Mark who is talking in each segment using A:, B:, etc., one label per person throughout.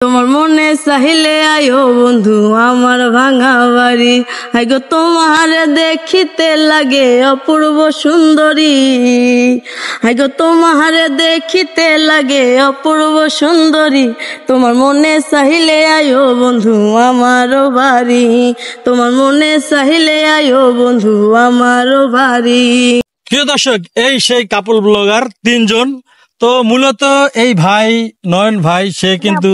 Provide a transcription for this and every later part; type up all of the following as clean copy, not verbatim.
A: তোমার মনে চাহিলে আয়ো বন্ধু আমার ভাঙা বাড়ি, আইগো তোমার দেখিতে লাগে অপূর্ব সুন্দরী, আইগো তোমার দেখিতে লাগে অপূর্ব সুন্দরী। তোমার মনে চাহিলে আয়ো বন্ধু আমার বাড়ি, তোমার মনে চাহিলে আয়ো বন্ধু আমার বাড়ি।
B: প্রিয় দর্শক, এই সেই কাপল ব্লগার তিনজন। তো মূলত এই ভাই নয়ন ভাই সে কিন্তু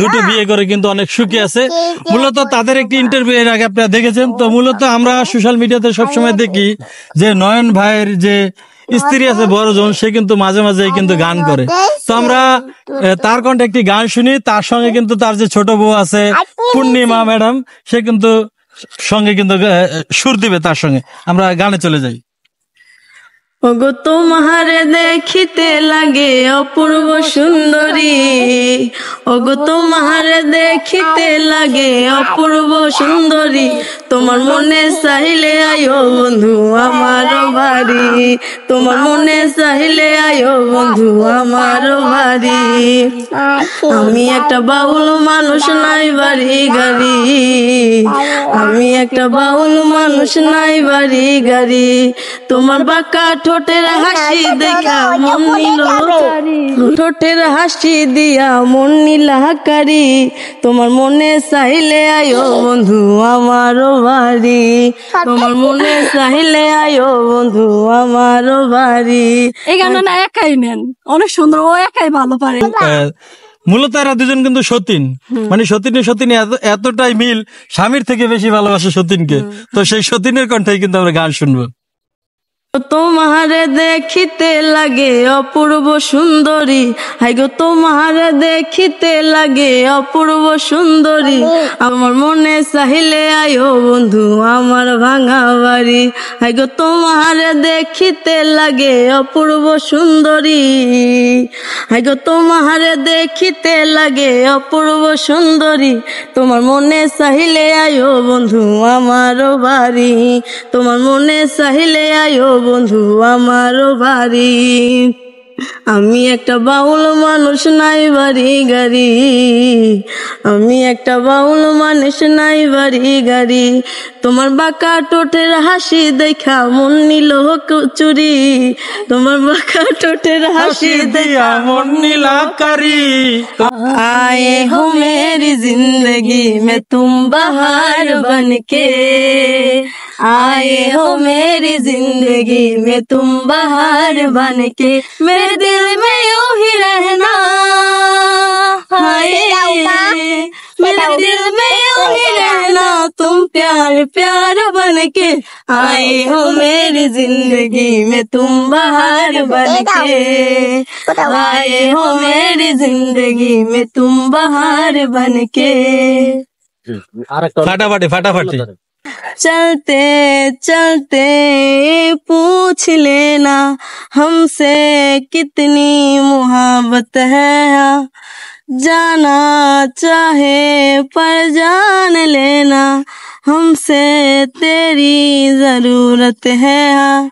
B: দুটো বিয়ে করে কিন্তু অনেক সুখী আছে। মূলত তাদের একটি ইন্টারভিউ এর আগে আপনারা দেখেছেন। তো মূলত আমরা সোশ্যাল মিডিয়াতে সবসময় দেখি যে নয়ন ভাইয়ের যে স্ত্রী আছে বড়জন, সে কিন্তু মাঝে মাঝে কিন্তু গান করে। তো আমরা তার কণ্ঠে একটি গান শুনি। তার সঙ্গে কিন্তু তার যে ছোট বউ আছে পূর্ণিমা ম্যাডাম, সে কিন্তু সঙ্গে কিন্তু সুর দিবে তার সঙ্গে। আমরা গানে চলে যাই।
A: ওগো তোমার দেখিতে লাগে অপূর্ব সুন্দরী, ওগো তোমার দেখিতে লাগে অপূর্ব সুন্দরী। তোমার মনে চাইলে আয়ো বন্ধু আমার বাড়ি, তোমার মনে চাইলে আয়ো বন্ধু আমার বাড়ি। আমি একটা বাউল মানুষ নাই বাড়ি গাড়ি, আমি একটা বাউল মানুষ নাই বাড়ি গাড়ি। তোমার বাঁকা ঠোঁটের হাসি দেখা মন নিল, ঠোঁটের হাসি দিয়া মন নীলাকারি। তোমার মনে চাইলে আয়ো বন্ধু আমার বাড়ি, তোমার মনে চাইলে আয়ো বন্ধু আমার বাড়ি।
C: এই গানটা না একাই নেন, অনেক সুন্দর, ও একাই ভালো পারে।
B: মূলত এরা দুজন কিন্তু সতীন, মানে সতীন এতটাই মিল, স্বামীর থেকে বেশি ভালোবাসে সতীনকে। তো সেই সতীনের কণ্ঠে কিন্তু আমরা গান শুনবো।
A: তোমার দেখিতে লাগে অপূর্ব সুন্দরী, আইগো তোমার দেখিতে লাগে অপূর্ব সুন্দরী। আমার মনে চাহিলে আয়ো বন্ধু আমার ভাঙা বাড়ি, আইগো তোমার দেখিতে লাগে অপূর্ব সুন্দরী, আইগো তোমার দেখিতে লাগে অপূর্ব সুন্দরী। তোমার মনে চাহিলে আয়ো বন্ধু আমার বাড়ি, তোমার মনে চাহিলে আয়ো বন্ধু আমার বাড়ি। আমি একটা বাউল মানুষ নাই বাড়ি গাড়ি, আমি একটা বাউল মানুষ নাই বাড়ি গাড়ি। তোমার বাঁকা ঠোঁটের হাসি দেখা মন নিল চুরি, তোমার বাঁকা ঠোঁটের হাসি দেখা
B: মন নীলাকারি।
A: आए हो मेरी जिंदगी में तुम बहार बनके, आए हो मेरी जिंदगी में तुम बहार बनके। मेरे दिल में यूं ही रहना, हाय मेरे दिल में यूं ही रहना, तुम प्यार प्यार बनके। आए हो मेरी जिंदगी में तुम बहार बनके, आए हो मेरी जिंदगी में तुम बहार बनके।
B: फाटाफाटी फाटाफाटी।
A: चलते चलते पूछ लेना हमसे कितनी मोहब्बत है, जाना चाहे पर जान लेना हमसे तेरी जरूरत है।